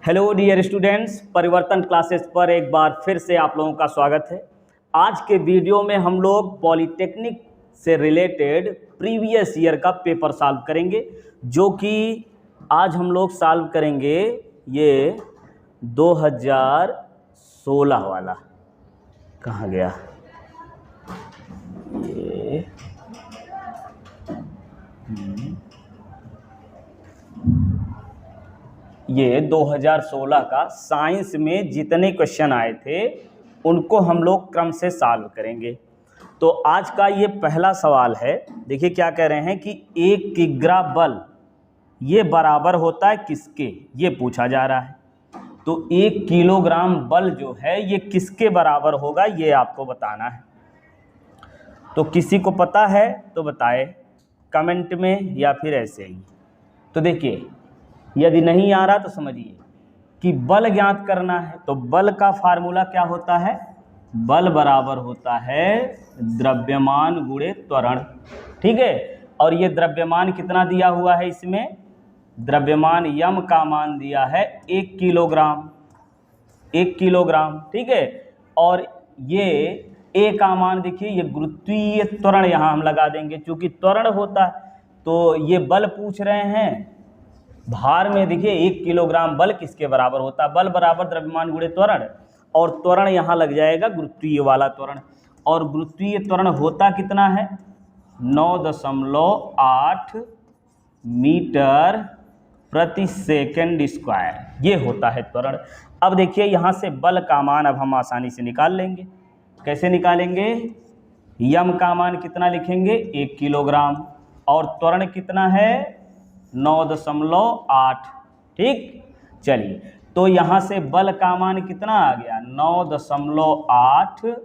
Hello dear students, परिवर्तन classes पर एक बार फिर से आप लोगों का स्वागत है। आज के वीडियो में हम लोग पॉलिटेक्निक से रिलेटेड प्रीवियस ईयर का पेपर सॉल्व करेंगे, जो कि आज हम लोग सॉल्व करेंगे ये 2016 वाला। कहाँ गया ये 2016 का साइंस में जितने क्वेश्चन आए थे उनको हम लोग क्रम से सॉल्व करेंगे। तो आज का ये पहला सवाल है। देखिए क्या कह रहे हैं कि 1 किग्रा बल ये बराबर होता है किसके, ये पूछा जा रहा है। तो 1 किलोग्राम बल जो है ये किसके बराबर होगा, ये आपको बताना है। तो किसी को पता है तो बताए कमेंट में या फिर ऐसे ही। तो देखिए, यदि नहीं आ रहा तो समझिए कि बल ज्ञात करना है। तो बल का फार्मूला क्या होता है, बल बराबर होता है द्रव्यमान गुणे त्वरण। ठीक है, और ये द्रव्यमान कितना दिया हुआ है, इसमें द्रव्यमान यम का मान दिया है 1 किलोग्राम। 1 किलोग्राम, ठीक है। और ये ए का मान देखिए, ये गुरुत्वीय त्वरण यहाँ हम लगा देंगे, क्योंकि त्वरण होता है। तो ये बल पूछ रहे हैं, भार में देखिए 1 किलोग्राम बल किसके बराबर होता है, बल बराबर द्रव्यमान गुणे त्वरण, और त्वरण यहाँ लग जाएगा गुरुत्वीय वाला त्वरण। और गुरुत्वीय त्वरण होता कितना है, 9.8 मीटर प्रति सेकंड स्क्वायर, ये होता है त्वरण। अब देखिए यहाँ से बल का मान अब हम आसानी से निकाल लेंगे। कैसे निकालेंगे, यम का मान कितना लिखेंगे 1 किलोग्राम, और त्वरण कितना है 9.8। ठीक, चलिए तो यहाँ से बल का मान कितना आ गया 9.8,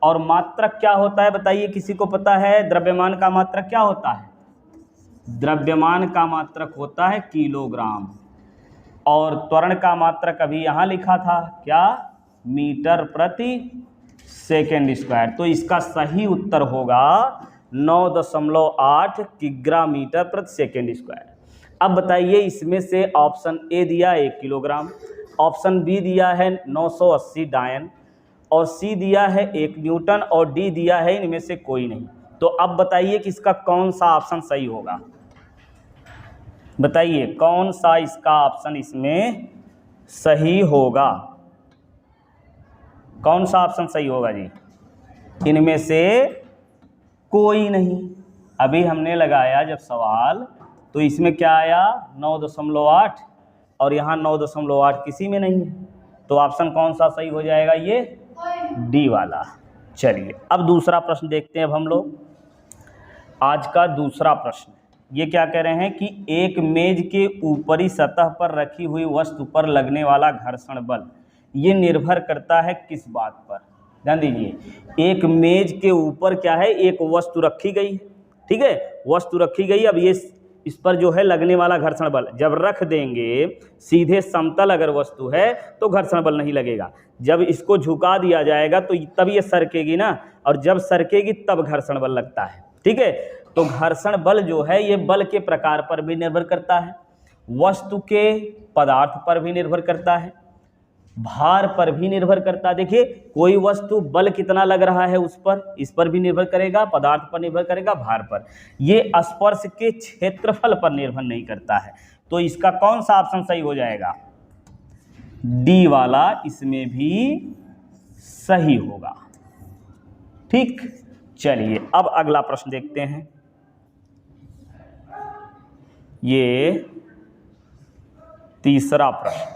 और मात्रक क्या होता है बताइए, किसी को पता है द्रव्यमान का मात्रक क्या होता है, द्रव्यमान का मात्रक होता है किलोग्राम, और त्वरण का मात्रक अभी यहाँ लिखा था क्या, मीटर प्रति सेकेंड स्क्वायर। तो इसका सही उत्तर होगा 9.8 किग्रा मीटर प्रति सेकेंड स्क्वायर। अब बताइए, इसमें से ऑप्शन ए दिया 1 किलोग्राम, ऑप्शन बी दिया है 980 डायन, और सी दिया है 1 न्यूटन, और डी दिया है इनमें से कोई नहीं। तो अब बताइए कि इसका कौन सा ऑप्शन सही होगा, बताइए कौन सा इसका ऑप्शन इसमें सही होगा, कौन सा ऑप्शन सही होगा जी, इनमें से कोई नहीं। अभी हमने लगाया जब सवाल तो इसमें क्या आया 9.8, और यहाँ 9.8 किसी में नहीं है। तो ऑप्शन कौन सा सही हो जाएगा, ये डी वाला। चलिए अब दूसरा प्रश्न देखते हैं। अब हम लोग आज का दूसरा प्रश्न, ये क्या कह रहे हैं कि एक मेज के ऊपरी सतह पर रखी हुई वस्तु पर लगने वाला घर्षण बल ये निर्भर करता है किस बात पर। ध्यान दीजिए, एक मेज के ऊपर क्या है, एक वस्तु रखी गई है। ठीक है, वस्तु रखी गई, अब ये इस पर जो है लगने वाला घर्षण बल, जब रख देंगे सीधे समतल अगर वस्तु है तो घर्षण बल नहीं लगेगा, जब इसको झुका दिया जाएगा तो तब ये सरकेगी ना, और जब सरकेगी तब घर्षण बल लगता है। ठीक है, तो घर्षण बल जो है ये बल के प्रकार पर भी निर्भर करता है, वस्तु के पदार्थ पर भी निर्भर करता है, भार पर भी निर्भर करता है। देखिए कोई वस्तु बल कितना लग रहा है उस पर, इस पर भी निर्भर करेगा, पदार्थ पर निर्भर करेगा, भार पर। ये स्पर्श के क्षेत्रफल पर निर्भर नहीं करता है। तो इसका कौन सा ऑप्शन सही हो जाएगा, डी वाला इसमें भी सही होगा। ठीक, चलिए अब अगला प्रश्न देखते हैं। ये तीसरा प्रश्न,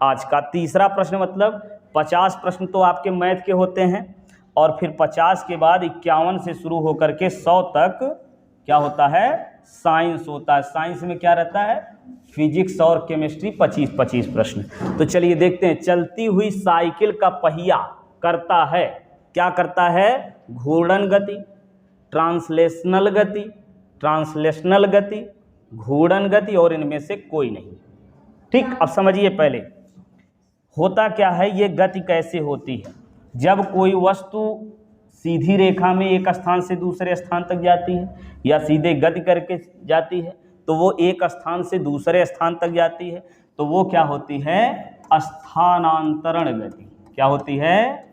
आज का तीसरा प्रश्न, मतलब 50 प्रश्न तो आपके मैथ के होते हैं, और फिर 50 के बाद 51 से शुरू होकर के 100 तक क्या होता है, साइंस होता है। साइंस में क्या रहता है, फिजिक्स और केमिस्ट्री, 25-25 प्रश्न। तो चलिए देखते हैं। चलती हुई साइकिल का पहिया करता है, क्या करता है, घूर्णन गति, ट्रांसलेशनल गति, ट्रांसलेशनल गति, घूर्णन गति, और इनमें से कोई नहीं। ठीक, अब समझिए पहले होता क्या है, ये गति कैसे होती है। जब कोई वस्तु सीधी रेखा में एक स्थान से दूसरे स्थान तक जाती है, या सीधे गति करके जाती है, तो वो एक स्थान से दूसरे स्थान तक जाती है। तो वो क्या होती है? स्थानांतरण गति। क्या होती है?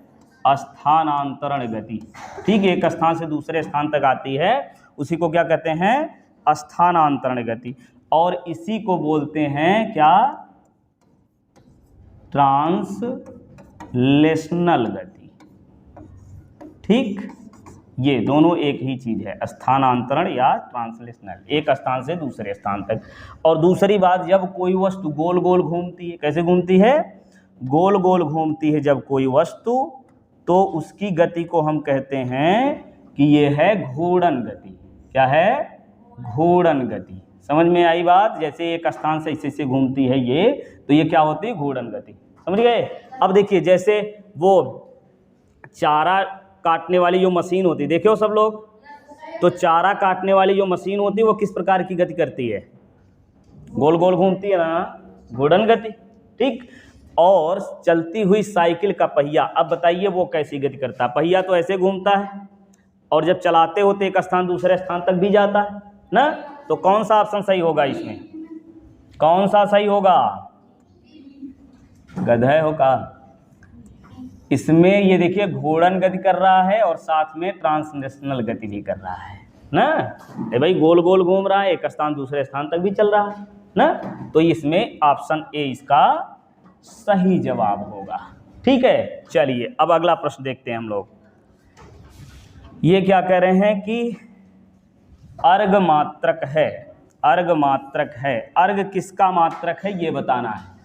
स्थानांतरण गति। ठीक है, एक स्थान से दूसरे स्थान तक आती है, उसी को क्या कहते हैं? स्थानांतरण गति। और इसी को बोलते हैं क्या? ट्रांसलेशनल गति। ठीक, ये दोनों एक ही चीज है, स्थानांतरण या ट्रांसलेशनल, एक स्थान से दूसरे स्थान तक। और दूसरी बात, जब कोई वस्तु गोल गोल घूमती है, कैसे घूमती है? गोल गोल घूमती है जब कोई वस्तु, तो उसकी गति को हम कहते हैं कि ये है घूर्णन गति। क्या है? घूर्णन गति। समझ में आई बात? जैसे एक स्थान से ऐसे घूमती है ये, तो ये क्या होती है? घूर्णन गति। समझ गए? अब देखिए, जैसे वो चारा काटने वाली जो मशीन होती है, देखो सब लोग, तो चारा काटने वाली जो मशीन होती है वो किस प्रकार की गति करती है? गोल गोल घूमती है ना, घूर्णन गति। ठीक, और चलती हुई साइकिल का पहिया, अब बताइए वो कैसी गति करता है? पहिया तो ऐसे घूमता है, और जब चलाते होते एक स्थान दूसरे स्थान तक भी जाता है ना, तो कौन सा ऑप्शन सही होगा इसमें? कौन सा सही होगा? गधे होगा। इसमें ये देखिए, घूर्णन गति कर रहा है और साथ में ट्रांसलेशनल गति भी कर रहा है ना। ए भाई, गोल गोल घूम रहा है, एक स्थान दूसरे स्थान तक भी चल रहा है ना, तो इसमें ऑप्शन ए इसका सही जवाब होगा। ठीक है, चलिए अब अगला प्रश्न देखते हैं हम लोग। ये क्या कह रहे हैं कि अर्घ मात्रक है। अर्घ मात्रक है, अर्घ किसका मात्रक है ये बताना है।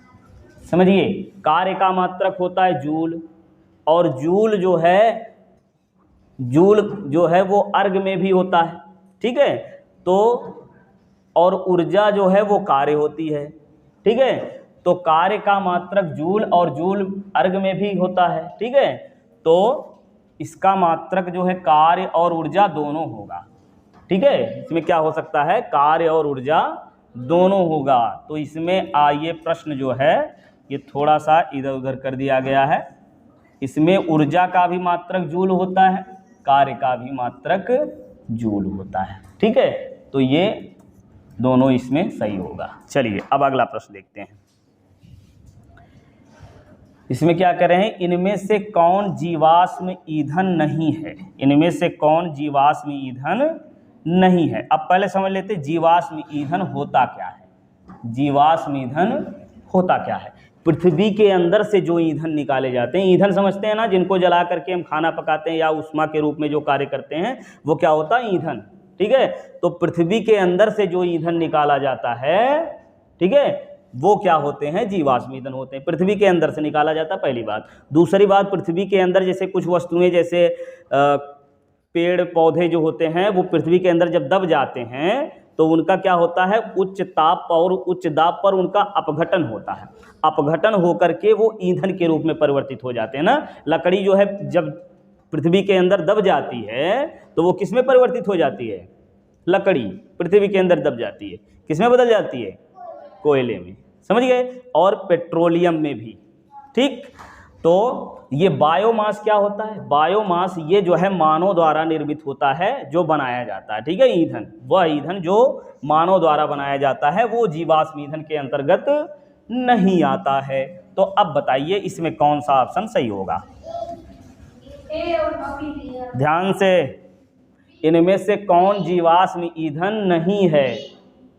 समझिए, कार्य का मात्रक होता है जूल, और जूल जो है वो अर्घ में भी होता है। ठीक है, तो और ऊर्जा जो है वो कार्य होती है। ठीक है, तो कार्य का मात्रक जूल और जूल अर्घ में भी होता है। ठीक है, तो इसका मात्रक जो है कार्य और ऊर्जा दोनों होगा। ठीक है, इसमें क्या हो सकता है? कार्य और ऊर्जा दोनों होगा। तो इसमें ये प्रश्न जो है ये थोड़ा सा इधर उधर कर दिया गया है। इसमें ऊर्जा का भी मात्रक जूल होता है, कार्य का भी मात्रक जूल होता है। ठीक है, तो ये दोनों इसमें सही होगा। चलिए अब अगला प्रश्न देखते हैं। इसमें क्या कह रहे हैं? इनमें से कौन जीवाश्म ईंधन नहीं है? इनमें से कौन जीवाश्म ईंधन नहीं है? अब पहले समझ लेते जीवाश्म ईंधन होता क्या है। जीवाश्म ईंधन होता क्या है? पृथ्वी के अंदर से जो ईंधन निकाले जाते हैं, ईंधन समझते हैं ना, जिनको जला करके हम खाना पकाते हैं या उष्मा के रूप में जो कार्य करते हैं, वो क्या होता है? ईंधन। ठीक है, तो पृथ्वी के अंदर से जो ईंधन निकाला जाता है, ठीक है, वो क्या होते हैं? जीवाश्म ईंधन होते हैं। पृथ्वी के अंदर से निकाला जाता है, पहली बात। दूसरी बात, पृथ्वी के अंदर जैसे कुछ वस्तुएं, जैसे पेड़ पौधे जो होते हैं, वो पृथ्वी के अंदर जब दब जाते हैं तो उनका क्या होता है? उच्च ताप और उच्च दाब पर उनका अपघटन होता है। अपघटन होकर के वो ईंधन के रूप में परिवर्तित हो जाते हैं ना। लकड़ी जो है जब पृथ्वी के अंदर दब जाती है तो वो किस में परिवर्तित हो जाती है? लकड़ी पृथ्वी के अंदर दब जाती है, किस में बदल जाती है? कोयले में। समझ गए? और पेट्रोलियम में भी। ठीक, तो ये बायोमास क्या होता है? बायोमास ये जो है मानव द्वारा निर्मित होता है, जो बनाया जाता है। ठीक है, ईंधन, वह ईंधन जो मानव द्वारा बनाया जाता है, वो जीवाश्म ईंधन के अंतर्गत नहीं आता है। तो अब बताइए इसमें कौन सा ऑप्शन सही होगा? ध्यान से, इनमें से कौन जीवाश्म ईंधन नहीं है?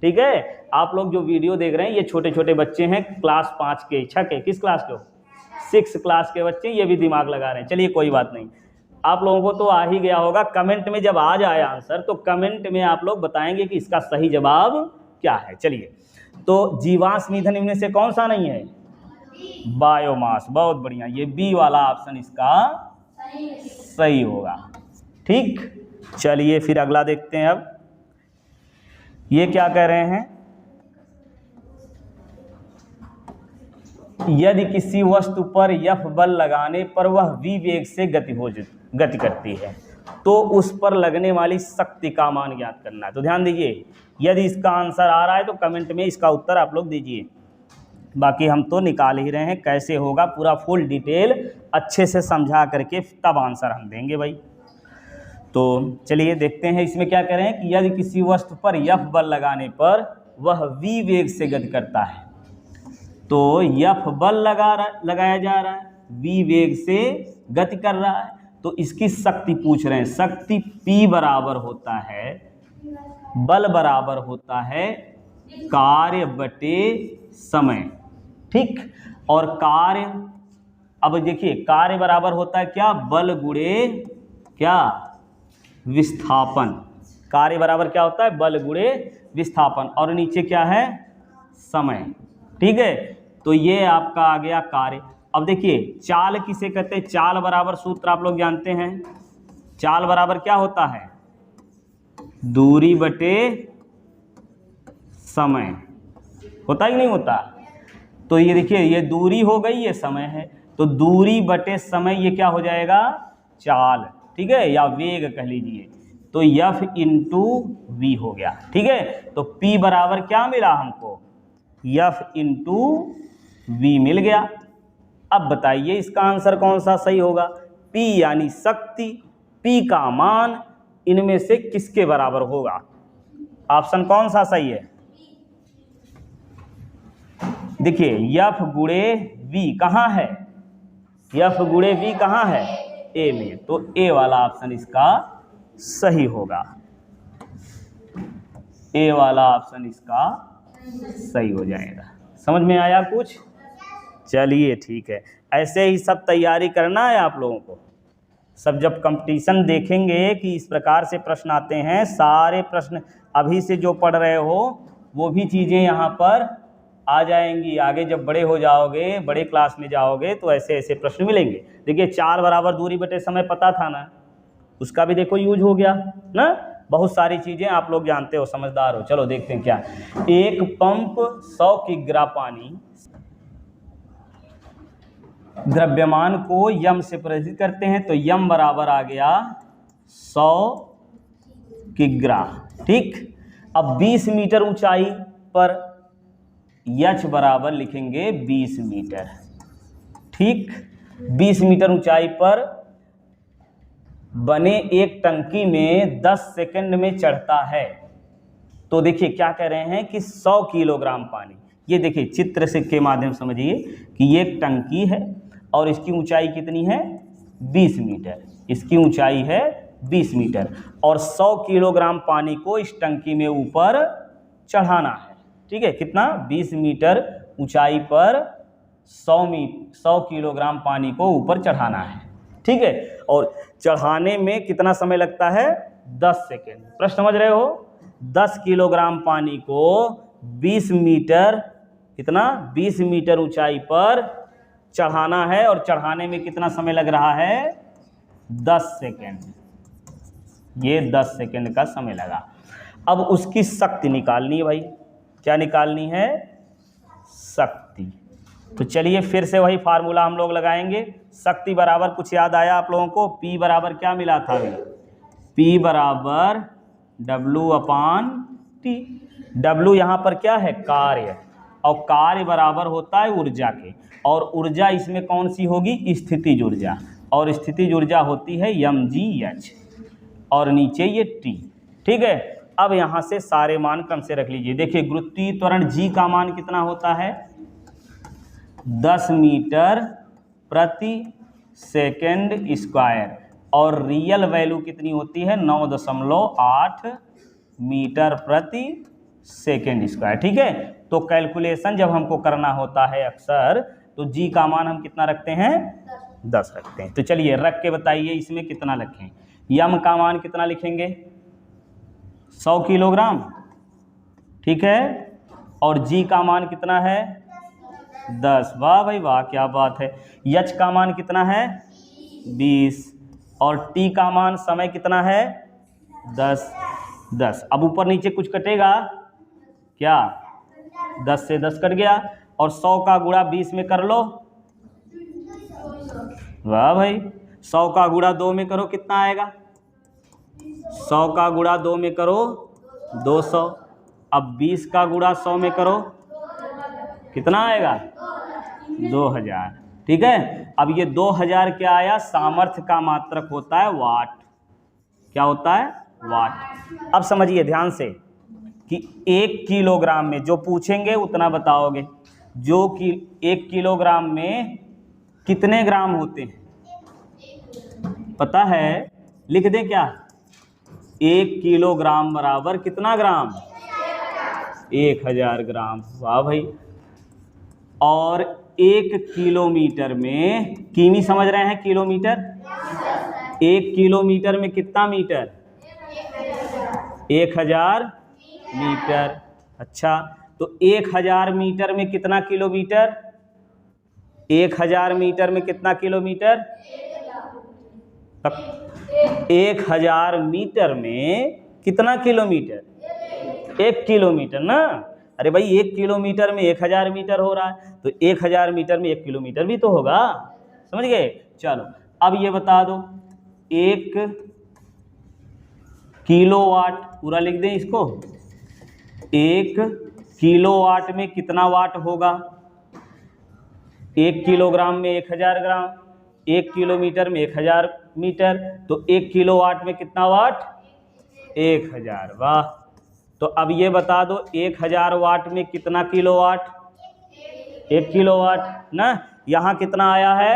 ठीक है, आप लोग जो वीडियो देख रहे हैं ये छोटे छोटे बच्चे हैं, क्लास 5 के, 6 के, किस क्लास के हो? 6 क्लास के बच्चे, ये भी दिमाग लगा रहे हैं। चलिए कोई बात नहीं, आप लोगों को तो आ ही गया होगा। कमेंट में जब आ जाए आंसर, तो कमेंट में आप लोग बताएंगे कि इसका सही जवाब क्या है। चलिए, तो जीवाश्म ईंधन इनमें से कौन सा नहीं है? बायोमास। बहुत बढ़िया, ये बी वाला ऑप्शन इसका सही होगा। ठीक, चलिए फिर अगला देखते हैं। अब ये क्या कह रहे हैं? यदि किसी वस्तु पर F बल लगाने पर वह v वेग से गति करती है, तो उस पर लगने वाली शक्ति का मान ज्ञात करना है। तो ध्यान दीजिए, यदि इसका आंसर आ रहा है तो कमेंट में इसका उत्तर आप लोग दीजिए। बाकी हम तो निकाल ही रहे हैं, कैसे होगा पूरा फुल डिटेल अच्छे से समझा करके तब आंसर हम देंगे भाई। तो चलिए देखते हैं इसमें क्या कह रहे हैं कि यदि किसी वस्तु पर F बल लगाने पर वह v वेग से गति करता है, तो F बल लगाया जा रहा है, V वेग से गति कर रहा है, तो इसकी शक्ति पूछ रहे हैं। शक्ति P बराबर होता है, बल बराबर होता है कार्य बटे समय, ठीक। और कार्य, अब देखिए कार्य बराबर होता है क्या, बल गुणे क्या, विस्थापन। कार्य बराबर क्या होता है, बल गुणे विस्थापन, और नीचे क्या है, समय, ठीक है। तो ये आपका आ गया कार्य। अब देखिए चाल किसे कहते हैं, चाल बराबर सूत्र आप लोग जानते हैं, चाल बराबर क्या होता है, दूरी बटे समय, होता ही नहीं होता। तो ये देखिए ये दूरी हो गई, ये समय है, तो दूरी बटे समय ये क्या हो जाएगा, चाल, ठीक है, या वेग कह लीजिए। तो F इंटू वी हो गया, ठीक है। तो P बराबर क्या मिला हमको, F इंटू वी मिल गया। अब बताइए इसका आंसर कौन सा सही होगा। P यानी शक्ति, P का मान इनमें से किसके बराबर होगा, ऑप्शन कौन सा सही है। देखिए F गुणे V कहाँ है, F गुणे V कहाँ है, A में, तो A वाला ऑप्शन इसका सही होगा, A वाला ऑप्शन इसका सही हो जाएगा। समझ में आया कुछ, चलिए ठीक है। ऐसे ही सब तैयारी करना है आप लोगों को। सब जब कंपटीशन देखेंगे कि इस प्रकार से प्रश्न आते हैं, सारे प्रश्न अभी से जो पढ़ रहे हो वो भी चीज़ें यहाँ पर आ जाएंगी। आगे जब बड़े हो जाओगे, बड़े क्लास में जाओगे, तो ऐसे ऐसे प्रश्न मिलेंगे। देखिए चाल बराबर दूरी बटे समय पता था ना, उसका भी देखो यूज हो गया ना। बहुत सारी चीज़ें आप लोग जानते हो, समझदार हो। चलो देखते हैं क्या। एक पंप 100 किग्रा पानी द्रव्यमान को यम से प्रदर्शित करते हैं, तो यम बराबर आ गया 100 किग्रा, ठीक। अब 20 मीटर ऊंचाई पर यच बराबर लिखेंगे 20 मीटर, ठीक। 20 मीटर ऊंचाई पर बने एक टंकी में 10 सेकंड में चढ़ता है। तो देखिए क्या कह रहे हैं कि 100 किलोग्राम पानी, ये देखिए चित्र से के माध्यम समझिए कि ये एक टंकी है और इसकी ऊंचाई कितनी है, 20 मीटर, इसकी ऊंचाई है 20 मीटर, और 100 किलोग्राम पानी को इस टंकी में ऊपर चढ़ाना है, ठीक है। कितना, 20 मीटर ऊंचाई पर 100 किलोग्राम पानी को ऊपर चढ़ाना है, ठीक है। और चढ़ाने में कितना समय लगता है, 10 सेकेंड। प्रश्न समझ रहे हो, 10 किलोग्राम पानी को 20 मीटर, कितना, 20 मीटर ऊंचाई पर चढ़ाना है, और चढ़ाने में कितना समय लग रहा है, 10 सेकेंड। ये 10 सेकेंड का समय लगा। अब उसकी शक्ति निकालनी है भाई, क्या निकालनी है, शक्ति। तो चलिए फिर से वही फार्मूला हम लोग लगाएंगे। शक्ति बराबर कुछ याद आया आप लोगों को, P बराबर क्या मिला था अभी, P बराबर W/T। W यहाँ पर क्या है, कार्य, और कार्य बराबर होता है ऊर्जा के, और ऊर्जा इसमें कौन सी होगी, स्थितिज ऊर्जा, और स्थितिज ऊर्जा होती है mgh, और नीचे ये T, ठीक है। अब यहाँ से सारे मान क्रम से रख लीजिए। देखिए गुरुत्वीय त्वरण G का मान कितना होता है, 10 मीटर प्रति सेकेंड स्क्वायर, और रियल वैल्यू कितनी होती है, 9.8 मीटर प्रति सेकेंड स्क्वायर, ठीक है। तो कैलकुलेशन जब हमको करना होता है अक्सर, तो जी का मान हम कितना रखते हैं, 10 रखते हैं। तो चलिए रख के बताइए इसमें कितना रखें। यम का मान कितना लिखेंगे, 100 किलोग्राम, ठीक है, और जी का मान कितना है, 10। वाह भाई वाह, क्या बात है। यच का मान कितना है, 20, और टी का मान समय कितना है, 10। अब ऊपर नीचे कुछ कटेगा क्या, 10 से 10 कट गया, और 100 का गुणा 20 में कर लो। वाह भाई, 100 का गुणा 2 में करो, कितना आएगा, 100 का गुणा 2 में करो 200। अब 20 का गुणा 100 में करो, कितना आएगा, 2000, ठीक है। अब ये 2000 क्या आया, सामर्थ्य का मात्रक होता है वाट, क्या होता है, वाट। अब समझिए ध्यान से कि 1 किलोग्राम में जो पूछेंगे उतना बताओगे, जो कि 1 किलोग्राम में कितने ग्राम होते हैं? पता है? लिख दें क्या? 1 किलोग्राम बराबर कितना ग्राम? 1000 ग्राम। वाह भाई। और 1 किलोमीटर में, किमी समझ रहे हैं? किलोमीटर, 1 किलोमीटर में कितना मीटर? 1000 मीटर। अच्छा, तो 1000 मीटर में कितना किलोमीटर? 1000 मीटर में कितना किलोमीटर? 1000 मीटर में कितना किलोमीटर? 1 किलोमीटर ना। अरे भाई 1 किलोमीटर में 1000 मीटर हो रहा है, तो 1000 मीटर में 1 किलोमीटर भी तो होगा। समझ गए? चलो अब ये बता दो, 1 किलोवाट, पूरा लिख दें इसको। 1 किलोवाट में कितना वाट होगा? 1 किलोग्राम में 1000 ग्राम, 1 किलोमीटर में 1000 मीटर, तो 1 किलोवाट में कितना वाट? 1000। वाह। तो अब ये बता दो 1000 वाट में कितना किलोवाट? 1 किलोवाट ना। यहाँ कितना आया है?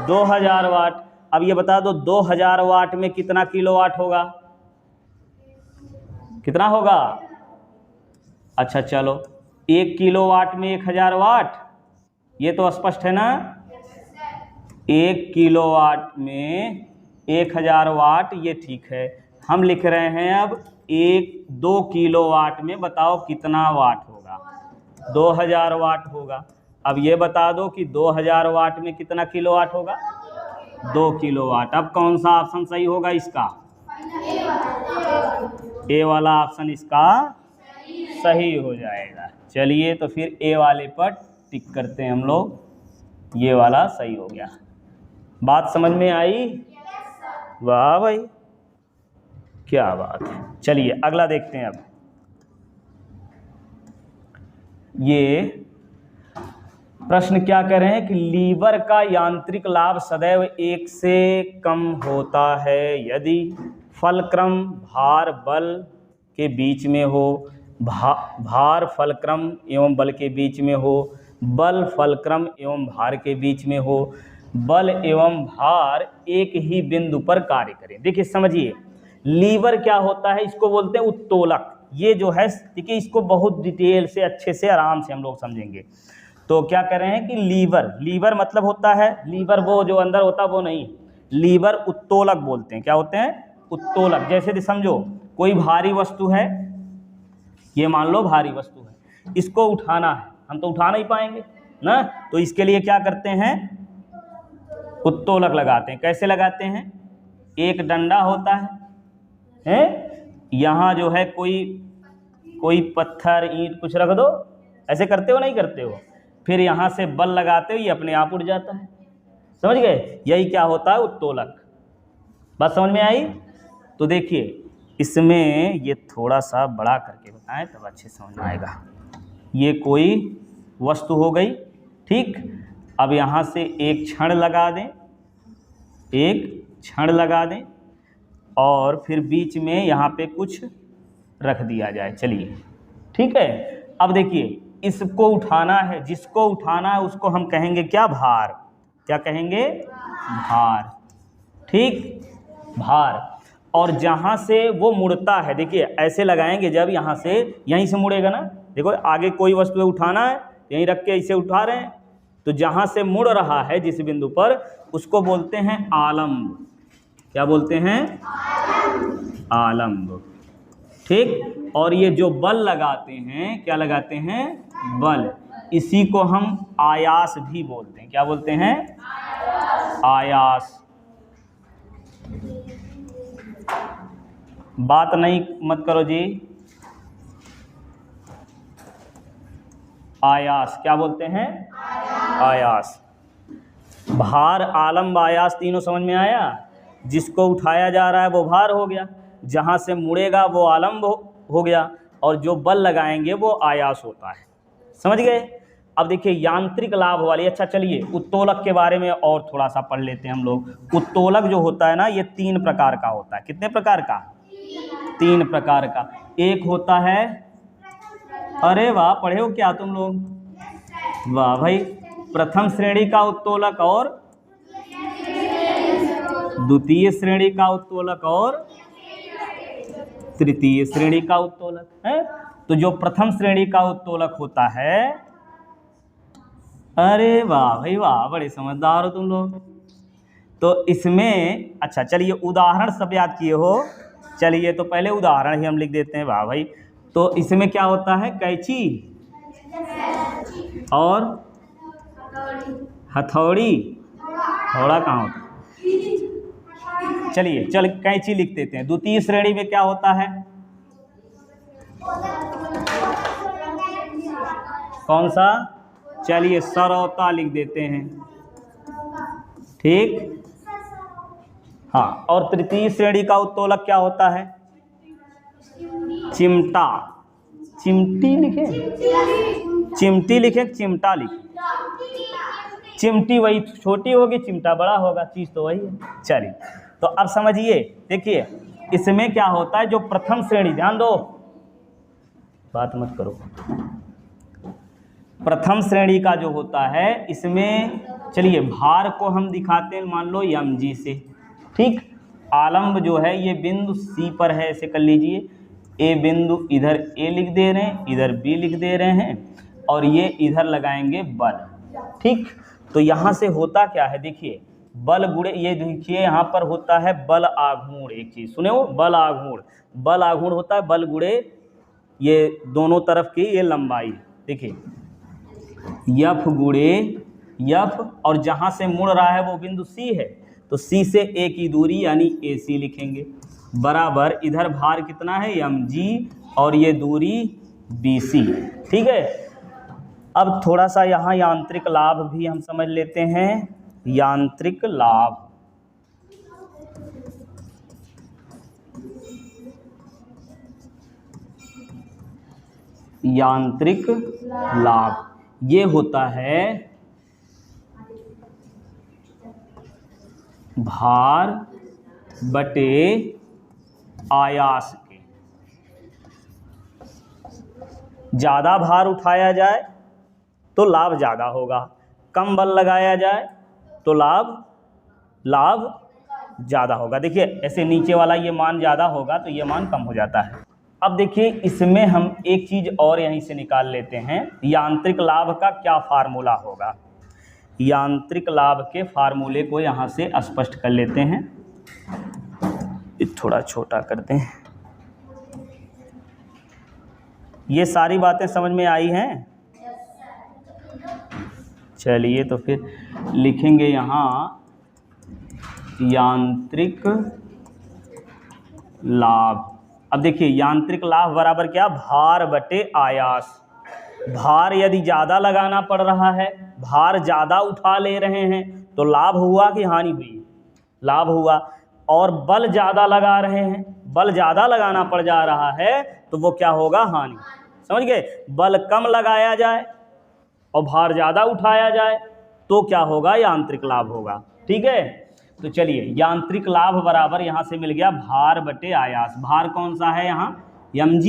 2000 वाट। अब ये बता दो 2000 वाट में कितना किलोवाट होगा? कितना होगा? अच्छा चलो, 1 किलोवाट में 1000 वाट, ये तो स्पष्ट है ना। 1 किलोवाट में 1000 वाट, ये ठीक है। हम लिख रहे हैं अब 2 किलोवाट में बताओ कितना वाट होगा? 2000 वाट होगा। अब ये बता दो कि 2000 वाट में कितना किलोवाट होगा? 2 किलोवाट। अब कौन सा ऑप्शन सही होगा इसका? ए वाला ऑप्शन इसका सही हो जाएगा। चलिए तो फिर ए वाले पर टिक करते हैं हम लोग। ये वाला सही हो गया। बात समझ में आई? वाह भाई, क्या बात है। चलिए अगला देखते हैं। अब ये प्रश्न क्या कह रहे हैं कि लीवर का यांत्रिक लाभ सदैव 1 से कम होता है यदि फलक्रम भार बल के बीच में हो, भार फलक्रम एवं बल के बीच में हो, बल फलक्रम एवं भार के बीच में हो, बल एवं भार एक ही बिंदु पर कार्य करें। देखिए समझिए, लीवर क्या होता है? इसको बोलते हैं उत्तोलक। ये जो है, देखिए इसको बहुत डिटेल से, अच्छे से, आराम से हम लोग समझेंगे। तो क्या कह रहे हैं कि लीवर मतलब होता है, लीवर वो जो अंदर होता है वो नहीं, लीवर उत्तोलक बोलते हैं। क्या होते हैं? उत्तोलक। जैसे समझो कोई भारी वस्तु है, ये मान लो भारी वस्तु है, इसको उठाना है, हम तो उठा नहीं पाएंगे ना, तो इसके लिए क्या करते हैं? उत्तोलक लगाते हैं। कैसे लगाते हैं? एक डंडा होता है, यहाँ जो है कोई पत्थर ईंट कुछ रख दो, ऐसे करते हो नहीं करते हो, फिर यहाँ से बल लगाते हो, ये अपने आप उड़ जाता है। समझ गए? यही क्या होता है? उत्तोलक। बात समझ में आई? तो देखिए इसमें ये थोड़ा सा बड़ा करके बताएं तब अच्छे समझ में आएगा। ये कोई वस्तु हो गई, ठीक। अब यहाँ से एक छड़ लगा दें, और फिर बीच में यहाँ पे कुछ रख दिया जाए। चलिए ठीक है। अब देखिए इसको उठाना है, जिसको उठाना है उसको हम कहेंगे क्या? भार। क्या कहेंगे? भार। ठीक, भार। और जहाँ से वो मुड़ता है, देखिए ऐसे लगाएंगे, जब यहाँ से, यहीं से मुड़ेगा ना। देखो आगे कोई वस्तु उठाना है, यहीं रख के इसे उठा रहे हैं, तो जहाँ से मुड़ रहा है जिस बिंदु पर, उसको बोलते हैं आलम्ब। क्या बोलते हैं? आलम्ब। ठीक। और ये जो बल लगाते हैं, क्या लगाते हैं? बल। इसी को हम आयास भी बोलते हैं। क्या बोलते हैं? आयास। बात नहीं मत करो जी। आयास क्या बोलते हैं? आयास। भार, आलम्ब, आयास तीनों समझ में आया। जिसको उठाया जा रहा है वो भार हो गया, जहाँ से मुड़ेगा वो आलम्ब हो गया, और जो बल लगाएंगे वो आयास होता है। समझ गए? अब देखिए यांत्रिक लाभ वाली, अच्छा चलिए उत्तोलक के बारे में और थोड़ा सा पढ़ लेते हैं हम लोग। उत्तोलक जो होता है ना, ये 3 प्रकार का होता है। कितने प्रकार का? 3 प्रकार का। एक होता है, अरे वाह पढ़े हो क्या तुम लोग? वाह भाई, प्रथम श्रेणी का उत्तोलक और द्वितीय श्रेणी का उत्तोलक और तृतीय श्रेणी का उत्तोलक है। तो जो प्रथम श्रेणी का उत्तोलक होता है, अरे वाह भाई वाह, बड़े समझदार हो तुम लोग। तो इसमें अच्छा चलिए उदाहरण सब याद किए हो, चलिए तो पहले उदाहरण ही हम लिख देते हैं। वाह भाई, तो इसमें क्या होता है, कैंची और हथौड़ी, थोड़ा कहाँ होता है, चलिए चल कैंची लिख देते हैं। द्वितीय श्रेणी में क्या होता है, कौन सा, चलिए सरौता लिख देते हैं, ठीक। हाँ, और तृतीय श्रेणी का उत्तोलक क्या होता है, चिमटा, चिमटी लिखे, चिमटी लिखे, चिमटा लिखे, चिमटी वही छोटी होगी, चिमटा बड़ा होगा, चीज़ तो वही है। चलिए तो अब समझिए, देखिए इसमें क्या होता है, जो प्रथम श्रेणी, ध्यान दो, बात मत करो, प्रथम श्रेणी का जो होता है इसमें, चलिए भार को हम दिखाते हैं, मान लो mg से, ठीक। आलम्ब जो है ये बिंदु C पर है, ऐसे कर लीजिए, ए बिंदु इधर A लिख दे रहे हैं, इधर B लिख दे रहे हैं, और ये इधर लगाएंगे बल, ठीक। तो यहाँ से होता क्या है, देखिए बल गुणे, ये देखिए यहाँ पर होता है बल आघूर्ण, एक चीज़ सुने हो, बल आघूर्ण, बल आघूर्ण होता है बल गुणे ये दोनों तरफ की ये लंबाई, देखिए यफ गुणे यफ, और जहाँ से मुड़ रहा है वो बिंदु C है, तो C से A की दूरी यानी AC लिखेंगे, बराबर इधर भार कितना है mg और ये दूरी BC, ठीक है। अब थोड़ा सा यहाँ यांत्रिक लाभ भी हम समझ लेते हैं, यांत्रिक लाभ, यांत्रिक लाभ ये होता है भार बटे आयास के, ज़्यादा भार उठाया जाए तो लाभ ज़्यादा होगा, कम बल लगाया जाए तो लाभ ज़्यादा होगा। देखिए ऐसे नीचे वाला ये मान ज़्यादा होगा तो ये मान कम हो जाता है। अब देखिए इसमें हम एक चीज़ और यहीं से निकाल लेते हैं, यांत्रिक लाभ का क्या फार्मूला होगा। यांत्रिक लाभ के फार्मूले को यहाँ से स्पष्ट कर लेते हैं, थोड़ा छोटा कर दें। ये सारी बातें समझ में आई हैं? चलिए तो फिर लिखेंगे यहाँ यांत्रिक लाभ। अब देखिए यांत्रिक लाभ बराबर क्या, भार बटे आयास। भार यदि ज़्यादा लगाना पड़ रहा है, भार ज़्यादा उठा ले रहे हैं तो लाभ हुआ कि हानि हुई, लाभ हुआ। और बल ज़्यादा लगा रहे हैं, बल ज़्यादा लगाना पड़ जा रहा है तो वो क्या होगा, हानि। समझ गए, बल कम लगाया जाए और भार ज़्यादा उठाया जाए तो क्या होगा, यांत्रिक लाभ होगा। ठीक है, तो चलिए यांत्रिक लाभ बराबर यहाँ से मिल गया भार बटे आयास। भार कौन सा है यहाँ, mg,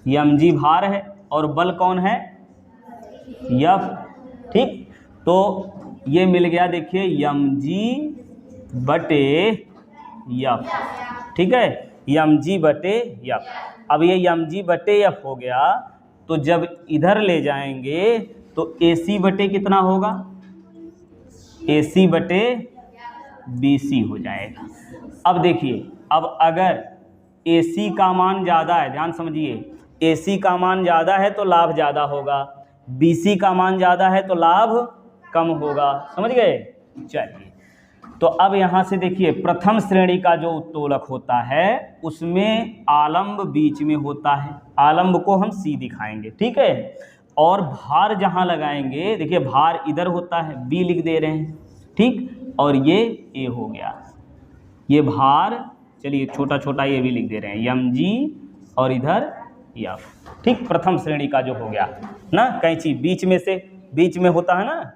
mg भार है और बल कौन है, F। ठीक, तो ये मिल गया देखिए mg बटे F। ठीक है, mg बटे F। अब ये mg बटे F हो गया तो जब इधर ले जाएंगे तो AC बटे कितना होगा, AC बटे BC हो जाएगा। अब देखिए, अब अगर AC का मान ज़्यादा है, ध्यान समझिए, AC का मान ज़्यादा है तो लाभ ज़्यादा होगा, BC का मान ज़्यादा है तो लाभ कम होगा। समझ गए। चलिए तो अब यहाँ से देखिए प्रथम श्रेणी का जो उत्तोलक होता है उसमें आलंब बीच में होता है, आलंब को हम C दिखाएंगे। ठीक है, और भार जहाँ लगाएंगे, देखिए भार इधर होता है, B लिख दे रहे हैं। ठीक, और ये A हो गया, ये भार, चलिए छोटा छोटा ये भी लिख दे रहे हैं, mg और इधर F। ठीक, प्रथम श्रेणी का जो हो गया ना, कैंची बीच में से, बीच में होता है ना,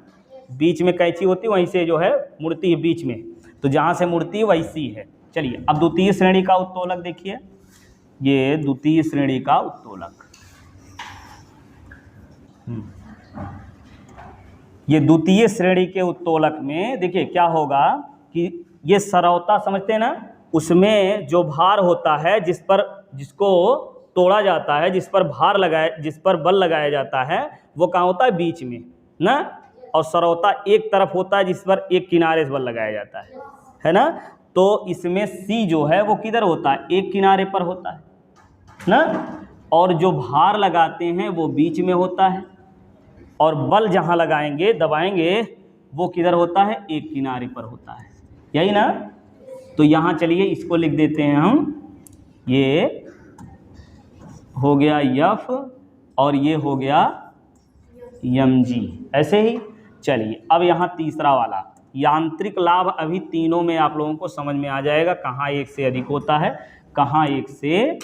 बीच में कैंची होती है, वहीं से जो है मुड़ती है बीच में, तो जहाँ से मुड़ती है वही C है। चलिए अब द्वितीय श्रेणी का उत्तोलक देखिए, ये द्वितीय श्रेणी का उत्तोलक। ये द्वितीय श्रेणी के उत्तोलक में देखिए क्या होगा कि ये सरौता समझते हैं ना, उसमें जो भार होता है जिसको तोड़ा जाता है, जिस पर बल लगाया जाता है, वो कहाँ होता है? बीच में ना। और सरौता एक तरफ होता है जिस पर एक किनारे से बल लगाया जाता है ना। तो इसमें C जो है वो किधर होता है? एक किनारे पर होता है ना। और जो भार लगाते हैं वो बीच में होता है, और बल जहाँ लगाएंगे दबाएंगे वो किधर होता है? एक किनारे पर होता है, यही ना। तो यहाँ चलिए इसको लिख देते हैं हम, ये हो गया F और ये हो गया mg, ऐसे ही। चलिए अब यहाँ तीसरा वाला यांत्रिक लाभ, अभी तीनों में आप लोगों को समझ में आ जाएगा कहाँ एक से अधिक होता है, कहाँ एक से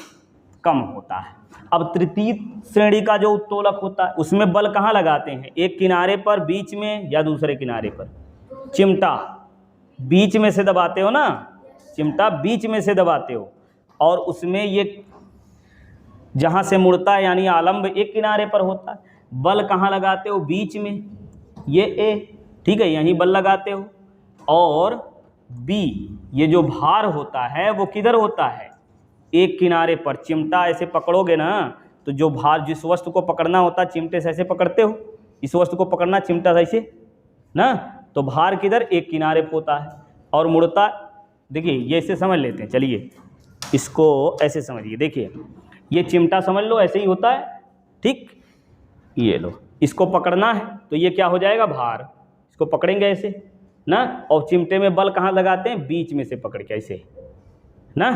कम होता है। अब तृतीय श्रेणी का जो उत्तोलक होता है उसमें बल कहाँ लगाते हैं? एक किनारे पर, बीच में, या दूसरे किनारे पर? चिमटा बीच में से दबाते हो ना, चिमटा बीच में से दबाते हो, और उसमें ये जहाँ से मुड़ता है यानी आलंब एक किनारे पर होता है। बल कहाँ लगाते हो? बीच में, ये A, ठीक है, यहीं बल लगाते हो। और B, ये जो भार होता है वो किधर होता है? एक किनारे पर। चिमटा ऐसे पकड़ोगे ना तो जो भार, जिस वस्तु को पकड़ना होता है चिमटे से ऐसे पकड़ते हो, इस वस्तु को पकड़ना चिमटा से ऐसे ना, तो भार किधर? एक किनारे पर होता है। और मुड़ता, देखिए ये ऐसे समझ लेते हैं, चलिए इसको ऐसे समझिए। देखिए ये चिमटा समझ लो ऐसे ही होता है, ठीक, ये लो, इसको पकड़ना है तो ये क्या हो जाएगा? भार। इसको पकड़ेंगे ऐसे ना, और चिमटे में बल कहाँ लगाते हैं? बीच में से पकड़ के ऐसे ना।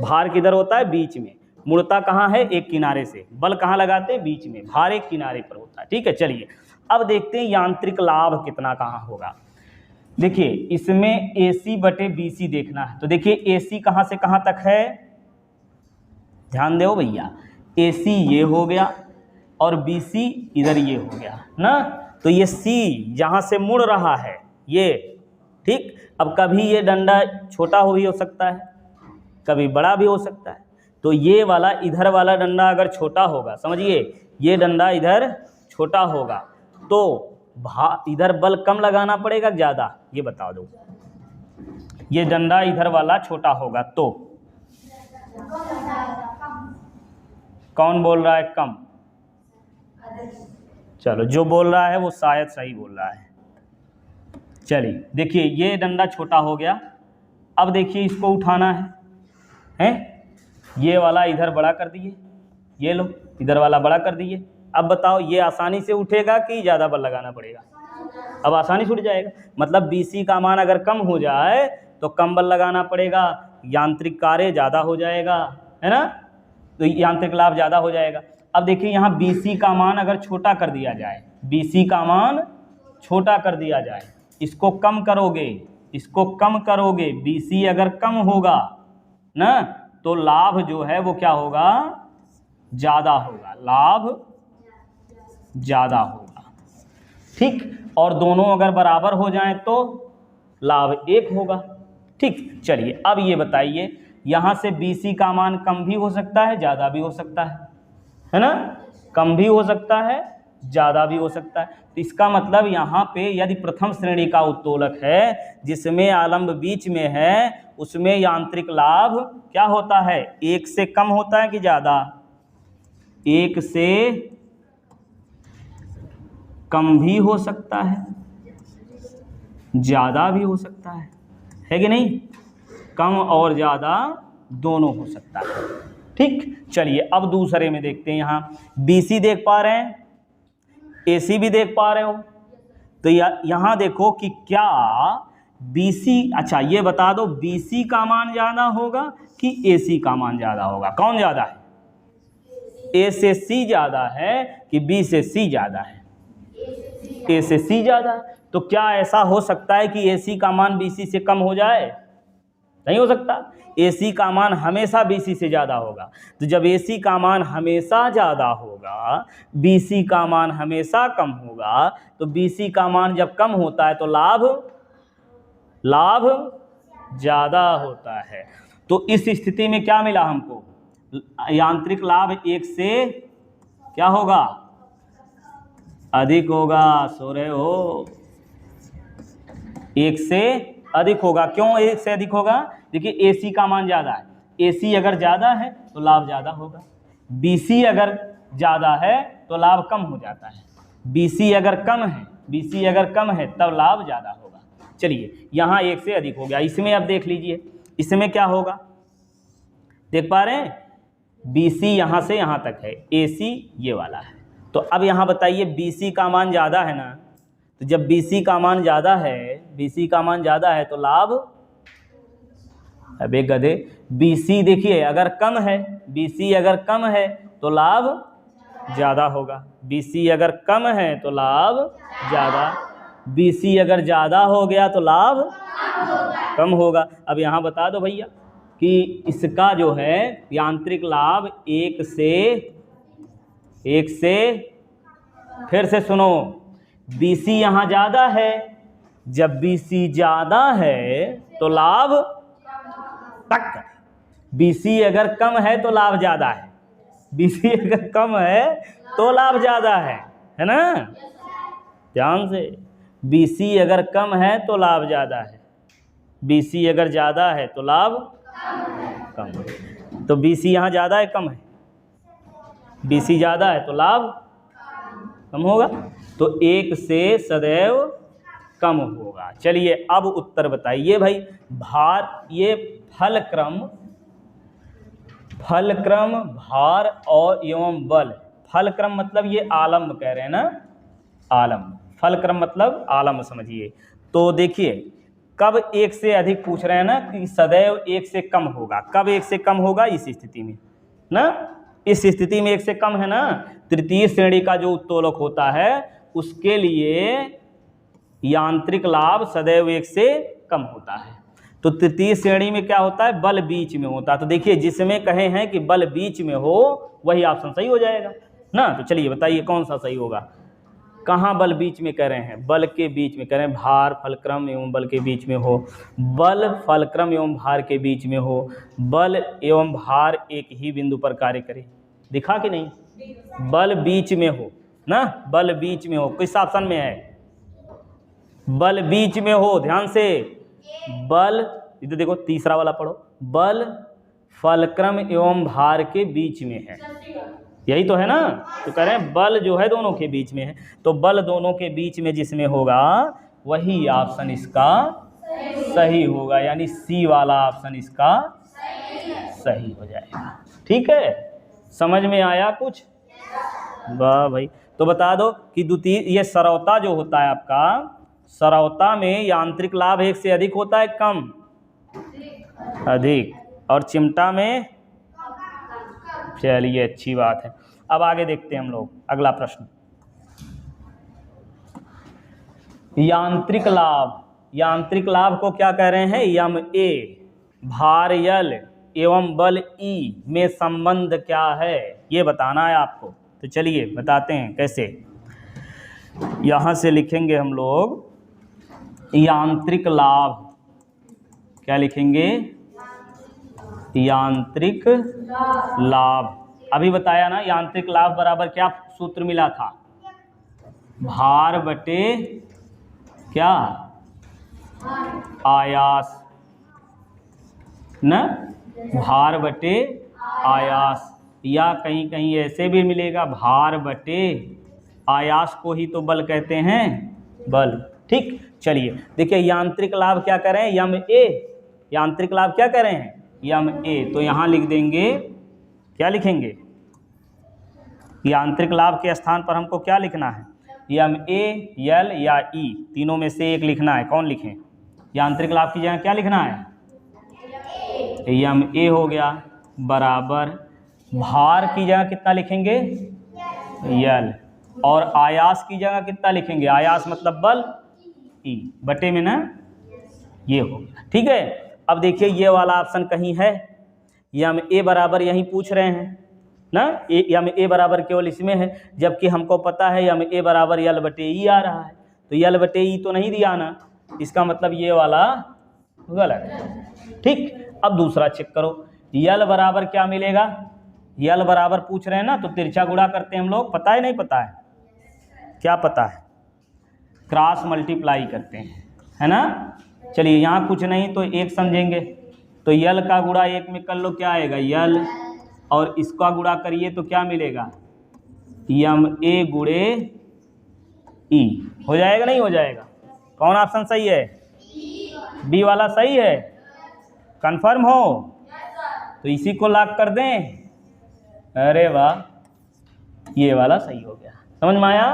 भार किधर होता है? बीच में। मुड़ता कहाँ है? एक किनारे से। बल कहाँ लगाते हैं? बीच में। भार एक किनारे पर होता है, ठीक है। चलिए अब देखते हैं यांत्रिक लाभ कितना कहाँ होगा। देखिए इसमें AC/BC देखना है, तो देखिए AC कहाँ से कहाँ तक है? ध्यान दो भैया, AC ये हो गया और BC इधर ये हो गया ना। तो ये C जहाँ से मुड़ रहा है ये, ठीक। अब कभी ये डंडा छोटा भी हो सकता है, कभी बड़ा भी हो सकता है। तो ये वाला, इधर वाला डंडा अगर छोटा होगा, समझिए ये डंडा इधर छोटा होगा, तो इधर बल कम लगाना पड़ेगा ज़्यादा? ये बता दो। ये डंडा इधर वाला छोटा होगा तो कौन बोल रहा है? कम। चलो जो बोल रहा है वो शायद सही बोल रहा है। चलिए देखिए ये डंडा छोटा हो गया। अब देखिए इसको उठाना है, ये वाला इधर बड़ा कर दिए, ये लो इधर वाला बड़ा कर दिए। अब बताओ ये आसानी से उठेगा कि ज़्यादा बल लगाना पड़ेगा? अब आसानी से उठ जाएगा। मतलब BC का मान अगर कम हो जाए तो कम बल लगाना पड़ेगा, यांत्रिक कार्य ज़्यादा हो जाएगा, है ना। तो यांत्रिक लाभ ज़्यादा हो जाएगा। अब देखिए यहाँ BC का मान अगर छोटा कर दिया जाए, BC का मान छोटा कर दिया जाए, इसको कम करोगे, इसको कम करोगे, BC अगर कम होगा ना तो लाभ जो है वो क्या होगा? ज़्यादा होगा, लाभ ज़्यादा होगा, ठीक। और दोनों अगर बराबर हो जाएं तो लाभ एक होगा, ठीक। चलिए अब ये बताइए, यहाँ से BC का मान कम भी हो सकता है, ज़्यादा भी हो सकता है ना। कम भी हो सकता है, ज़्यादा भी हो सकता है। तो इसका मतलब यहाँ पे यदि प्रथम श्रेणी का उत्तोलक है जिसमें आलंब बीच में है, उसमें यांत्रिक लाभ क्या होता है? एक से कम होता है कि ज़्यादा? एक से कम भी हो सकता है, ज़्यादा भी हो सकता है कि नहीं? कम और ज़्यादा दोनों हो सकता है, ठीक। चलिए अब दूसरे में देखते हैं। यहाँ BC देख पा रहे हैं, AC भी देख पा रहे हो। तो यहाँ देखो कि क्या BC, अच्छा ये बता दो BC का मान ज़्यादा होगा कि AC का मान ज़्यादा होगा? कौन ज़्यादा है? A से C ज़्यादा है कि B से C ज़्यादा है? A से C ज़्यादा है। तो क्या ऐसा हो सकता है कि AC का मान BC से कम हो जाए? नहीं हो सकता। AC का मान हमेशा BC से ज़्यादा होगा। तो जब AC का मान हमेशा ज़्यादा होगा, BC का मान हमेशा कम होगा, तो BC का मान जब कम होता है तो लाभ ज़्यादा होता है। तो इस स्थिति में क्या मिला हमको? यांत्रिक लाभ एक से क्या होगा? अधिक होगा, सो रहे हो, 1 से अधिक होगा। क्यों 1 से अधिक होगा? देखिए AC का मान ज़्यादा है, AC अगर ज़्यादा है तो लाभ ज़्यादा होगा, BC अगर ज़्यादा है तो लाभ कम हो जाता है, BC अगर कम है तब लाभ ज़्यादा होगा। चलिए यहाँ 1 से अधिक हो गया। इसमें अब देख लीजिए, इसमें क्या होगा, देख पा रहे हैं, BC यहाँ से यहाँ तक है, AC ये वाला है। तो अब यहाँ बताइए BC का मान ज़्यादा है ना, तो जब BC का मान ज़्यादा है तो लाभ, अबे गधे, BC देखिए अगर कम है तो लाभ ज़्यादा होगा, BC अगर कम है तो लाभ ज़्यादा, BC अगर ज़्यादा हो गया तो लाभ कम होगा। अब यहाँ बता दो भैया कि इसका जो है यांत्रिक लाभ 1 से फिर से सुनो, BC यहाँ ज़्यादा है, जब BC ज़्यादा है तो लाभ तक, BC अगर कम है तो लाभ ज़्यादा है, BC अगर कम है तो लाभ ज़्यादा है ना, ध्यान से, BC अगर कम है तो लाभ ज़्यादा है, BC अगर ज़्यादा है तो लाभ कम है। तो BC यहाँ ज़्यादा है कम है, BC ज़्यादा है तो लाभ कम होगा, तो 1 से सदैव कम होगा। चलिए अब उत्तर बताइए भाई, भार, ये फलक्रम, भार और एवं बल, फलक्रम मतलब ये आलम्ब कह रहे हैं ना, आलम्ब, फलक्रम मतलब आलम्ब समझिए। तो देखिए कब 1 से अधिक पूछ रहे हैं ना, कि सदैव 1 से कम होगा। कब 1 से कम होगा? इस स्थिति में ना, इस स्थिति में 1 से कम है ना, तृतीय श्रेणी का जो उत्तोलक होता है उसके लिए यांत्रिक लाभ सदैव 1 से कम होता है। तो तृतीय श्रेणी में क्या होता है? बल बीच में होता है। तो देखिए जिसमें कहे हैं कि बल बीच में हो वही ऑप्शन सही हो जाएगा ना। तो चलिए बताइए कौन सा सही होगा, कहाँ बल बीच में कह रहे हैं? बल के बीच में कह रहे हैं, भार फलक्रम एवं बल के बीच में हो, बल फलक्रम एवं भार के बीच में हो, बल एवं भार एक ही बिंदु पर कार्य करे। दिखा कि नहीं? बल बीच में हो ना, बल बीच में हो, किस ऑप्शन में है? बल बीच में हो, ध्यान से, बल, इधर देखो तीसरा वाला पढ़ो, बल फलक्रम एवं भार के बीच में है, यही तो है ना। तो कह रहे हैं बल जो है दोनों के बीच में है, तो बल दोनों के बीच में जिसमें होगा वही ऑप्शन इसका सही होगा, यानी सी वाला ऑप्शन इसका सही हो जाएगा। ठीक है, समझ में आया कुछ? वाह भाई। तो बता दो कि द्वितीय, ये सरौता जो होता है आपका, सरौता में यांत्रिक लाभ 1 से अधिक होता है कम? अधिक। और चिमटा में? चलिए अच्छी बात है। अब आगे देखते हैं हम लोग अगला प्रश्न। यांत्रिक लाभ, यांत्रिक लाभ को क्या कह रहे हैं? यम ए, भार यल एवं बल ई में संबंध क्या है, ये बताना है आपको। तो चलिए बताते हैं कैसे। यहाँ से लिखेंगे हम लोग यांत्रिक लाभ, क्या लिखेंगे? यांत्रिक लाभ। अभी बताया ना, यांत्रिक लाभ बराबर क्या सूत्र मिला था? भार बटे क्या? आयास ना, भार बटे आयास, या कहीं कहीं ऐसे भी मिलेगा, भार बटे आयास को ही तो बल कहते हैं, बल। ठीक, चलिए देखिए यांत्रिक लाभ क्या कर रहे हैं? यम ए, यांत्रिक लाभ क्या कर रहे हैं? यम ए। तो यहाँ लिख देंगे, क्या लिखेंगे? यांत्रिक लाभ के स्थान पर हमको क्या लिखना है? यम ए, यल या ई, तीनों में से एक लिखना है। कौन लिखें? यांत्रिक लाभ की जगह क्या लिखना है? यम ए हो गया, बराबर भार की जगह कितना लिखेंगे? यल। और आयास की जगह कितना लिखेंगे? आयास मतलब बल, ई, बटे में ना, ये हो गया। ठीक है, अब देखिए ये वाला ऑप्शन कहीं है, यम ए बराबर यहीं पूछ रहे हैं ना, यम ए बराबर केवल इसमें है, जबकि हमको पता है यम ए बराबर यल बटे ई आ रहा है। तो यल बटे ई तो नहीं दिया ना, इसका मतलब ये वाला गलत है। ठीक, अब दूसरा चेक करो, यल बराबर क्या मिलेगा? यल बराबर पूछ रहे हैं ना, तो तिरछा गुणा करते हैं हम लोग, पता है नहीं पता है? क्या पता है? क्रॉस मल्टीप्लाई करते हैं, है ना। चलिए यहाँ कुछ नहीं तो एक समझेंगे, तो यल का गुणा एक में कर लो, क्या आएगा यल, और इसका गुणा करिए तो क्या मिलेगा यम ए गुणे ई। हो जाएगा नहीं हो जाएगा? कौन ऑप्शन सही है? बी वाला सही है, कंफर्म हो? तो इसी को लॉक कर दें। अरे वाह, ये वाला सही हो गया, समझ में आया?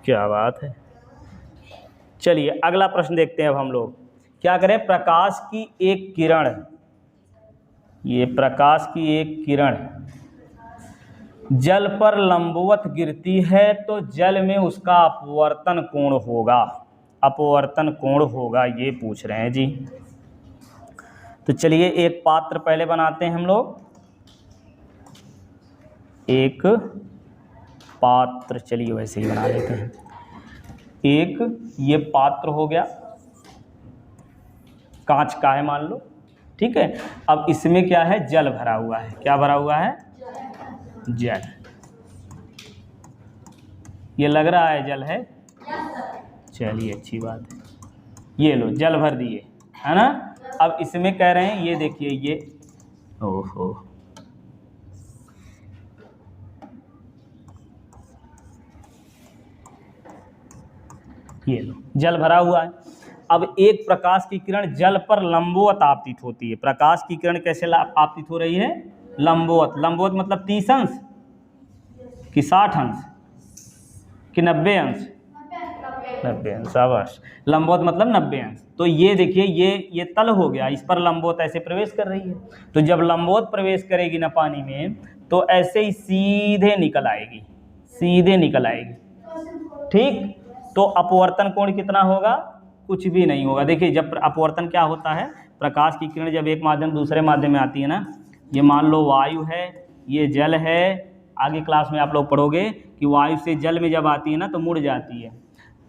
क्या बात है। चलिए अगला प्रश्न देखते हैं अब हम लोग। क्या करें? प्रकाश की एक किरण, ये प्रकाश की एक किरण जल पर लंबवत गिरती है तो जल में उसका अपवर्तन कोण होगा, अपवर्तन कोण होगा, ये पूछ रहे हैं जी। तो चलिए एक पात्र पहले बनाते हैं हम लोग, एक पात्र, चलिए वैसे ही बना लेते हैं। एक ये पात्र हो गया, कांच का है मान लो, ठीक है। अब इसमें क्या है? जल भरा हुआ है। क्या भरा हुआ है? जल। ये लग रहा है जल है? चलिए अच्छी बात है। ये लो जल भर दिए, है ना। अब इसमें कह रहे हैं, ये देखिए ये, ओहो, ये लो जल भरा हुआ है। अब एक प्रकाश की किरण जल पर लंबवत आपतित होती है। प्रकाश की किरण कैसे आपतित हो रही है? लंबवत। लंबवत मतलब 30 अंश कि 60 अंश कि 90 अंश? 90 अंश, शाबाश। लंबवत मतलब 90 अंश। तो ये देखिए ये तल हो गया, इस पर लंबवत ऐसे प्रवेश कर रही है। तो जब लंबवत प्रवेश करेगी ना पानी में, तो ऐसे ही सीधे निकल आएगी, सीधे निकल आएगी, ठीक। तो अपवर्तन कोण कितना होगा? कुछ भी नहीं होगा। देखिए जब अपवर्तन क्या होता है, प्रकाश की किरण जब एक माध्यम दूसरे माध्यम में आती है ना, ये मान लो वायु है, ये जल है, आगे क्लास में आप लोग पढ़ोगे कि वायु से जल में जब आती है ना तो मुड़ जाती है,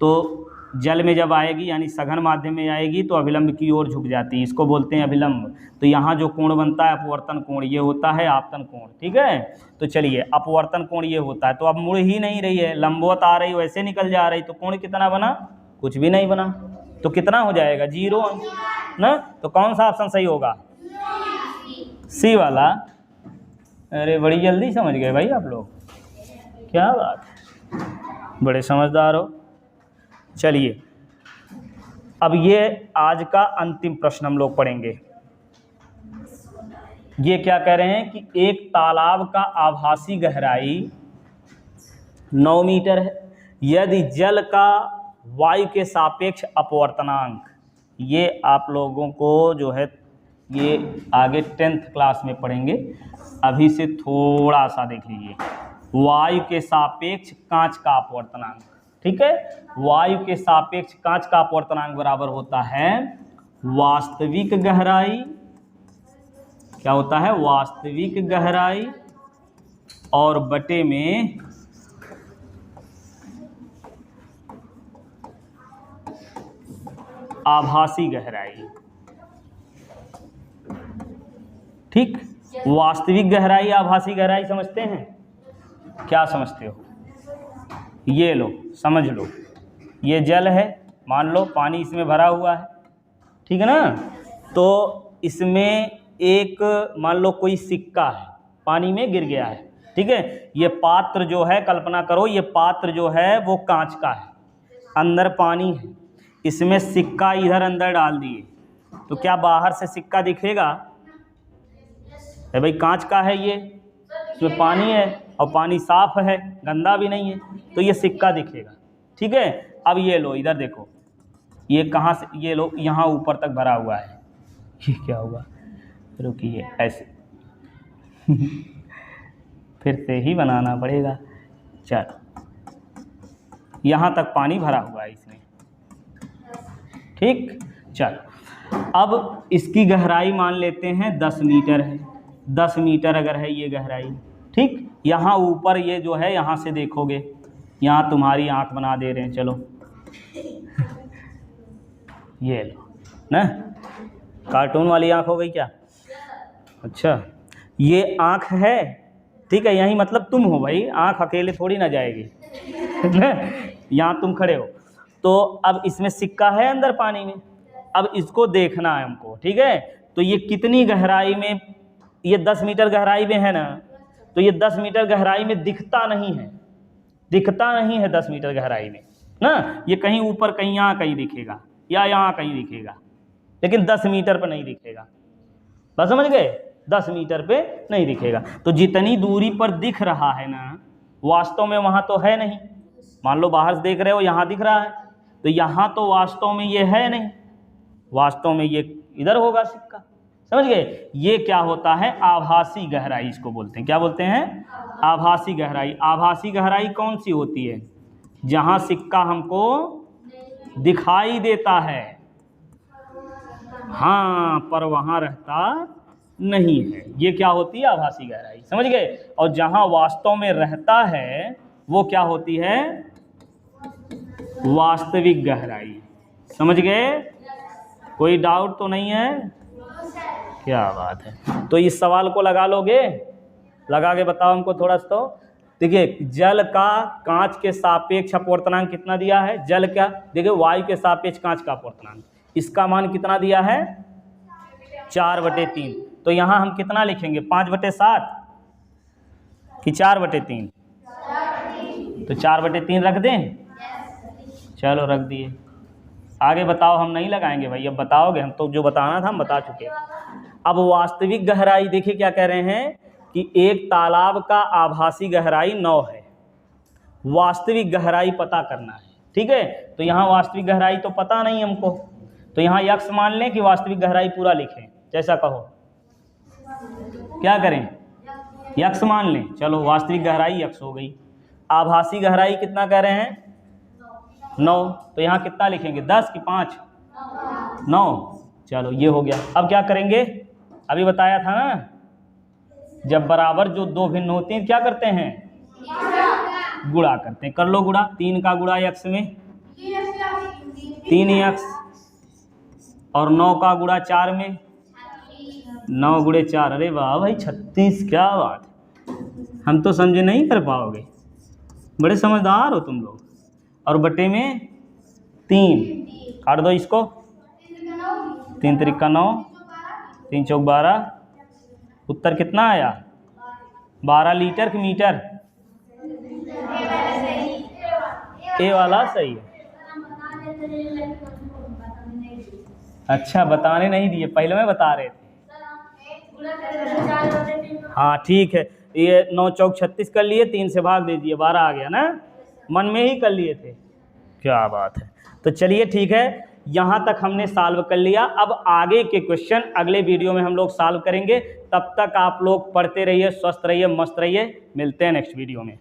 तो जल में जब आएगी यानी सघन माध्यम में आएगी तो अभिलंब की ओर झुक जाती है, इसको बोलते हैं अभिलंब। तो यहाँ जो कोण बनता है अपवर्तन कोण, ये होता है आपतन कोण, ठीक है। तो चलिए अपवर्तन कोण ये होता है, तो अब मुड़ ही नहीं रही है, लंबवत आ रही वैसे निकल जा रही, तो कोण कितना बना? कुछ भी नहीं बना। तो कितना हो जाएगा? 0 अंश ना। तो कौन सा ऑप्शन सही होगा? सी वाला। अरे बड़ी जल्दी समझ गए भाई आप लोग, क्या बात है, बड़े समझदार हो। चलिए अब ये आज का अंतिम प्रश्न हम लोग पढ़ेंगे। ये क्या कह रहे हैं कि एक तालाब का आभासी गहराई 9 मीटर है, यदि जल का वायु के सापेक्ष अपवर्तनांक, ये आप लोगों को जो है ये आगे 10th क्लास में पढ़ेंगे, अभी से थोड़ा सा देख लीजिए। वायु के सापेक्ष कांच का अपवर्तनांक, ठीक है। वायु के सापेक्ष कांच का अपवर्तनांक बराबर होता है वास्तविक गहराई, क्या होता है? वास्तविक गहराई और बटे में आभासी गहराई, ठीक। वास्तविक गहराई, आभासी गहराई समझते हैं? क्या समझते हो? ये लो समझ लो, ये जल है, मान लो पानी इसमें भरा हुआ है, ठीक है ना। तो इसमें एक मान लो कोई सिक्का है, पानी में गिर गया है, ठीक है। ये पात्र जो है, कल्पना करो ये पात्र जो है वो कांच का है, अंदर पानी है, इसमें सिक्का इधर अंदर डाल दिए, तो क्या बाहर से सिक्का दिखेगा? है भाई, कांच का है ये, इसमें पानी है और पानी साफ है, गंदा भी नहीं है, तो ये सिक्का दिखेगा, ठीक है। अब ये लो इधर देखो, ये कहाँ से, ये लो यहाँ ऊपर तक भरा हुआ है, ये क्या हुआ? रुकिए ऐसे फिर से ही बनाना पड़ेगा। चलो यहाँ तक पानी भरा हुआ है इसमें, ठीक। चलो अब इसकी गहराई मान लेते हैं 10 मीटर है, 10 मीटर अगर है ये गहराई, ठीक। यहाँ ऊपर ये जो है, यहाँ से देखोगे, यहाँ तुम्हारी आँख बना दे रहे हैं, चलो ये लो ना, कार्टून वाली आँख हो गई क्या? अच्छा ये आँख है, ठीक है, यही मतलब तुम हो भाई, आँख अकेले थोड़ी ना जाएगी, यहाँ तुम खड़े हो, तो अब इसमें सिक्का है अंदर पानी में, अब इसको देखना है हमको, ठीक है। तो ये कितनी गहराई में, ये 10 मीटर गहराई में है ना, तो ये 10 मीटर गहराई में दिखता नहीं है, दिखता नहीं है 10 मीटर गहराई में ना, ये कहीं ऊपर कहीं यहाँ कहीं दिखेगा या यहाँ कहीं दिखेगा, लेकिन 10 मीटर पर नहीं दिखेगा। बस समझ गए, 10 मीटर पे नहीं दिखेगा। तो जितनी दूरी पर दिख रहा है ना, वास्तव में वहाँ तो है नहीं। मान लो बाहर से देख रहे हो, यहाँ दिख रहा है, तो यहाँ तो वास्तव में ये है नहीं, वास्तव में ये इधर होगा सिक्का, समझ गए। ये क्या होता है, आभासी गहराई इसको बोलते हैं। क्या बोलते हैं, आभासी गहराई। आभासी गहराई कौन सी होती है, जहाँ सिक्का हमको दिखाई देता है, हाँ, पर वहाँ रहता नहीं है, ये क्या होती है, आभासी गहराई, समझ गए। और जहाँ वास्तव में रहता है वो क्या होती है, वास्तविक गहराई, समझ गए। कोई डाउट तो नहीं है, क्या बात है। तो इस सवाल को लगा लोगे, लगा के बताओ हमको थोड़ा सा। तो देखिए, जल का कांच के सापेक्ष अपवर्तनांक कितना दिया है, जल का, देखिए वायु के सापेक्ष कांच का अपवर्तनांक, इसका मान कितना दिया है, 4/3। तो यहाँ हम कितना लिखेंगे, 5/7 कि 4/3, तो 4/3 रख दें, चलो रख दिए। आगे बताओ, हम नहीं लगाएंगे भाई, अब बताओगे, हम तो जो बताना था हम बता चुके। अब वास्तविक गहराई देखिए क्या कह रहे हैं कि एक तालाब का आभासी गहराई 9 है, वास्तविक गहराई पता करना है, ठीक है। तो यहाँ वास्तविक गहराई तो पता नहीं हमको, तो यहाँ यक्स मान लें कि वास्तविक गहराई पूरा लिखें, जैसा कहो। क्या करें, यक्स मान लें, चलो वास्तविक गहराई यक्स हो गई। आभासी गहराई कितना कह रहे हैं, 9, तो यहाँ कितना लिखेंगे, 10 कि 5, 9, चलो ये हो गया। अब क्या करेंगे, अभी बताया था ना, जब बराबर जो दो भिन्न होते हैं क्या करते हैं, गुणा करते हैं। कर लो गुणा, 3 का गुणा यक्स में 3 यक्स, और 9 का गुणा 4 में 9 गुणे 4, अरे वाह भाई 36, क्या बात है, हम तो समझे नहीं कर पाओगे, बड़े समझदार हो तुम लोग। और बटे में 3, काट दो इसको, 3 त्रिका 9, 3 चौक 12, उत्तर कितना आया, 12 लीटर की मीटर, ए वाला सही है। अच्छा, बताने नहीं दिए, पहले में बता रहे थे। हाँ ठीक है, ये 9 चौक 36 कर लिए, 3 से भाग दे दिए, 12 आ गया ना, मन में ही कर लिए थे, क्या बात है। तो चलिए ठीक है, यहाँ तक हमने सॉल्व कर लिया। अब आगे के क्वेश्चन अगले वीडियो में हम लोग सॉल्व करेंगे। तब तक आप लोग पढ़ते रहिए, स्वस्थ रहिए, मस्त रहिए। मिलते हैं नेक्स्ट वीडियो में।